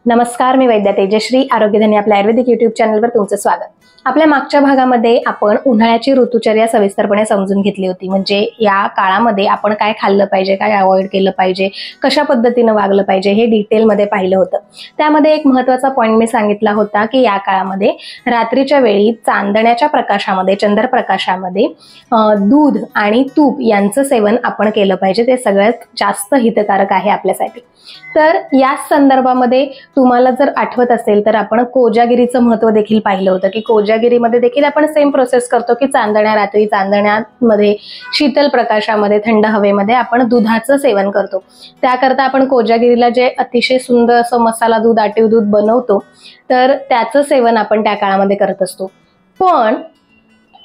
नमस्कार, मी वैद्य तेजश्री आरोग्यधनी आपल्या आयुर्वेदिक युट्यूब चॅनलवर तुमचं स्वागत। आपल्या मागच्या भागामध्ये आपण उन्हाळ्याची ऋतुचर्या सविस्तरपणे समजून घेतली होती। म्हणजे या काळामध्ये आपण काय खाल्लं पाहिजे, काय अवॉइड केलं पाहिजे, कशा पद्धतीने वागलं पाहिजे हे डिटेलमध्ये पाहिलं होतं। त्यामध्ये एक महत्त्वाचा पॉइंट मी सांगितला होता की या काळामध्ये रात्रीच्या वेळी चांदण्याच्या प्रकाशामध्ये, चंद्रप्रकाशामध्ये दूध आणि तूप यांचं सेवन आपण केलं पाहिजे। ते सगळ्यात जास्त हितकारक आहे आपल्यासाठी। तर या संदर्भामध्ये तुम्हाला जर आठवत असेल तर आपण कोजागिरीचं महत्त्व देखील पाहिलं होतं की कोजागिरीमध्ये देखील आपण सेम प्रोसेस करतो की रात्री चांदण्यामध्ये शीतल प्रकाशामध्ये थंड हवेमध्ये आपण दुधाचं सेवन करतो। त्याकरता आपण कोजागिरीला जे अतिशय सुंदर असं मसाला दूध, आटीव दूध बनवतो तर त्याचं सेवन आपण त्या काळामध्ये करत असतो। पण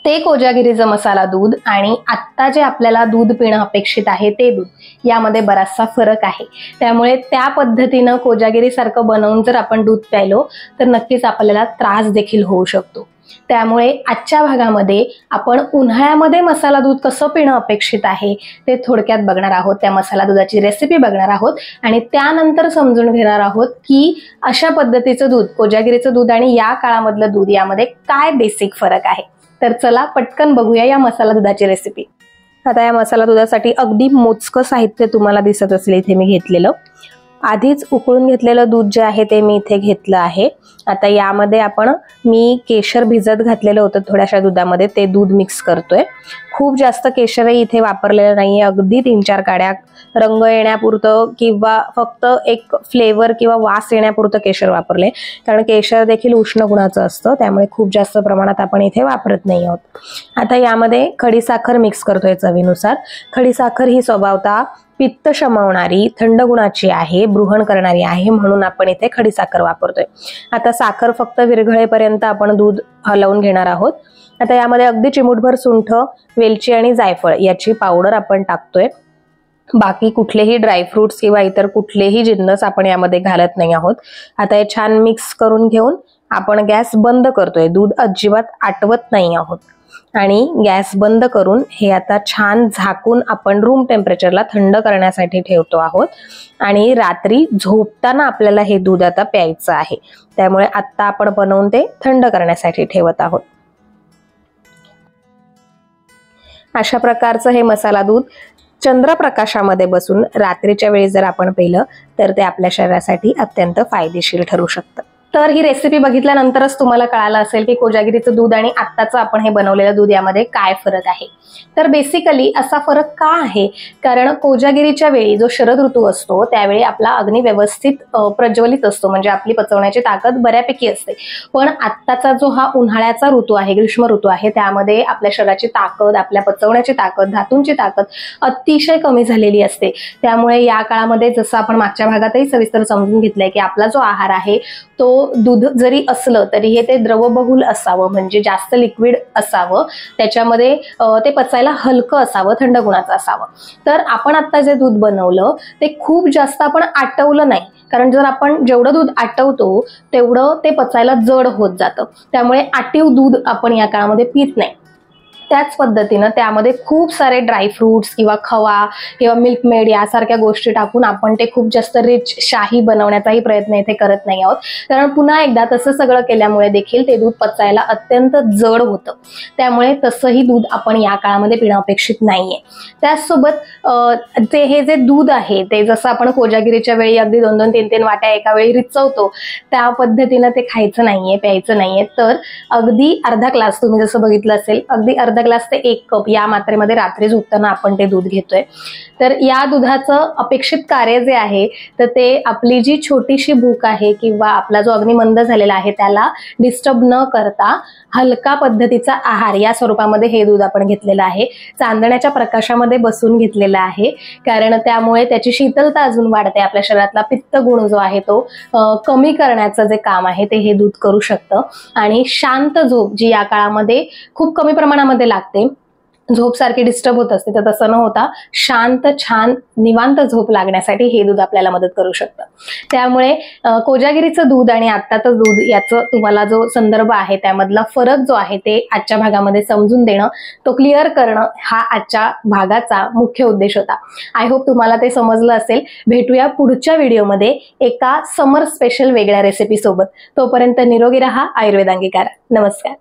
ते कोजागिरीचं मसाला दूध आणि आत्ता जे आपल्याला दूध पिणं अपेक्षित आहे ते दूध यामध्ये बराचसा फरक आहे। त्यामुळे त्या पद्धतीनं कोजागिरी सारखं बनवून जर आपण दूध प्यायलो तर नक्कीच आपल्याला त्रास देखील होऊ शकतो। त्यामुळे आजच्या भागामध्ये आपण उन्हाळ्यामध्ये मसाला दूध कसं पिणं अपेक्षित आहे ते थोडक्यात बघणार आहोत। त्या मसाला दुधाची रेसिपी बघणार आहोत आणि त्यानंतर समजून घेणार आहोत की अशा पद्धतीचं दूध, कोजागिरीचं दूध आणि या काळामधलं दूध यामध्ये काय बेसिक फरक आहे। तर चला पटकन बघूया या मसाला दुधाची रेसिपी। आता या मसाला दुधासाठी अगदी मोजकं साहित्य तुम्हाला दिसत असेल इथे मी घेतलेलं। आधीच उकळून घेतलेलं दूध जे आहे ते मी इथे घेतलं आहे। आता यामध्ये मी केशर भिजत घातलेलं होतं थोड्याशा दुधामध्ये, ते दूध मिक्स करतोय। खूप जास्त केशरही इथे वापरलेलं नाहीये, अगदी 3-4 काड्या रंग येण्यापुरतं किंवा फक्त एक फ्लेवर किंवा वास येण्यापुरतं केशर वापरले, कारण केशर देखील उष्ण गुणाचं असतं, त्यामुळे खूप जास्त प्रमाणात आपण इथे वापरत नाही आहोत। आता यामध्ये खडीसाखर मिक्स करतोय चवीनुसार। खडीसाखर ही स्वभावतः पित्त शमवणारी, थंड गुणाची आहे, ब्रूहण करणारी आहे, म्हणून आपण इथे खडीसाखर वापरतोय। आता साखर फक्त विरघळेपर्यंत आपण दूध हलवून घेणार आहोत। आता यामध्ये अगदी चिमूटभर सुंठ, वेलची आणि जायफळ याची पावडर आपण टाकतोय। बाकी कुठलेही ड्रायफ्रुट्स किंवा इतर कुठलेही जिन्नस आपण यामध्ये घालत नाही आहोत। आता हे छान मिक्स करून घेऊन आपण गॅस बंद करतोय। दूध अजिबात आटवत नाही आहोत आणि गॅस बंद करून हे आता छान झाकून आपण रूम टेम्परेचरला थंड करण्यासाठी ठेवतो आहोत। आणि रात्री झोपताना आपल्याला हे दूध आता प्यायचं आहे, त्यामुळे आता आपण बनवून ते थंड करण्यासाठी ठेवत आहोत। अशा प्रकारचं हे मसाला दूध चंद्रप्रकाशामध्ये बसून रात्रीच्या वेळी जर आपण पिलं तर ते आपल्या शरीरासाठी अत्यंत फायदेशीर ठरू शकतं। तर ही रेसिपी बघितल्यानंतरच तुम्हाला कळालं असेल की कोजागिरीचं दूध आणि आत्ताचं आपण हे बनवलेलं दूध यामध्ये काय फरक आहे। तर बेसिकली असा फरक का आहे, कारण कोजागिरीच्या वेळी जो शरद ऋतू असतो त्यावेळी आपला अग्नी व्यवस्थित प्रज्वलित असतो, म्हणजे आपली पचवण्याची ताकद बऱ्यापैकी असते। पण आत्ताचा जो हा उन्हाळ्याचा ऋतू आहे, ग्रीष्म ऋतू आहे, त्यामध्ये आपल्या शरीराची ताकद, आपल्या पचवण्याची ताकद, धातूंची ताकद अतिशय कमी झालेली असते। त्यामुळे या काळामध्ये जसं आपण मागच्या भागातही सविस्तर समजून घेतलंय की आपला जो आहार आहे तो दूध जरी असलं तरी हे ते द्रवबहुल असावं, म्हणजे जास्त लिक्विड असावं, त्याच्यामध्ये ते पचायला हलकं असावं, थंड गुणाचं असावं। तर आपण आता जे दूध बनवलं ते खूप जास्त आपण आटवलं नाही, कारण जर आपण जेवढं दूध आटवतो तेवढं ते पचायला जड होत जातं। त्यामुळे आटीव दूध आपण या काळामध्ये पित नाही। त्याच पद्धतीनं त्यामध्ये खूप सारे ड्रायफ्रुट्स किंवा खवा किंवा मिल्क मेड यासारख्या गोष्टी टाकून आपण ते खूप जास्त रिच शाही बनवण्याचाही प्रयत्न इथे करत नाही आहोत, कारण पुन्हा एकदा तसं सगळं केल्यामुळे देखील ते दूध पचायला अत्यंत जड होतं। त्यामुळे तसंही दूध आपण या काळामध्ये पिणं अपेक्षित नाहीये। त्याचसोबत हे जे दूध आहे ते जसं आपण कोजागिरीच्या वेळी अगदी 2-2, 3-3 वाट्या एका वेळी रिचवतो त्या पद्धतीनं ते खायचं नाहीये, प्यायचं नाहीये। तर अगदी अर्धा ग्लास, तुम्ही जसं बघितलं असेल, अगदी अर्धा ग्लास ते 1 कप या मात्रेमध्ये रात्री झोपताना आपण ते दूध घेतोय। तर या दुधाचं अपेक्षित कार्य जे आहे तर ते आपली जी छोटीशी भूक आहे किंवा आपला जो अग्नी मंद झालेला आहे त्याला डिस्टर्ब न करता हलका पद्धतीचा आहार या स्वरूपामध्ये हे दूध आपण घेतलेलं आहे। चांदण्याच्या प्रकाशामध्ये बसून घेतलेलं आहे, कारण त्यामुळे त्याची शीतलता अजून वाढते, आपल्या शरीरातला पित्त गुण जो आहे तो कमी करण्याचं जे काम आहे ते हे दूध करू शकतं। आणि शांत झोप जी या काळामध्ये खूप कमी प्रमाणामध्ये लागते झोप सारखी डिस्टर्ब होत असते, तर तसं न होता शांत छान निवांत झोप लागण्यासाठी हे दूध आपल्याला मदत करू शकतं. त्यामुळे कोजागिरीचं दूध आणि आत्ताचं दूध याचं तुम्हाला जो संदर्भ आहे त्यामधला फरक जो आहे ते आजच्या भागामध्ये समजून देणं, तो क्लिअर करणं हा आजच्या भागाचा मुख्य उद्देश होता. आय होप तुम्हाला ते समजलं असेल. भेटूया पुढच्या व्हिडिओमध्ये एका समर स्पेशल वेगळ्या रेसिपी सोबत. तोपर्यंत निरोगी राहा, आयुर्वेद अंगीकारा. नमस्कार.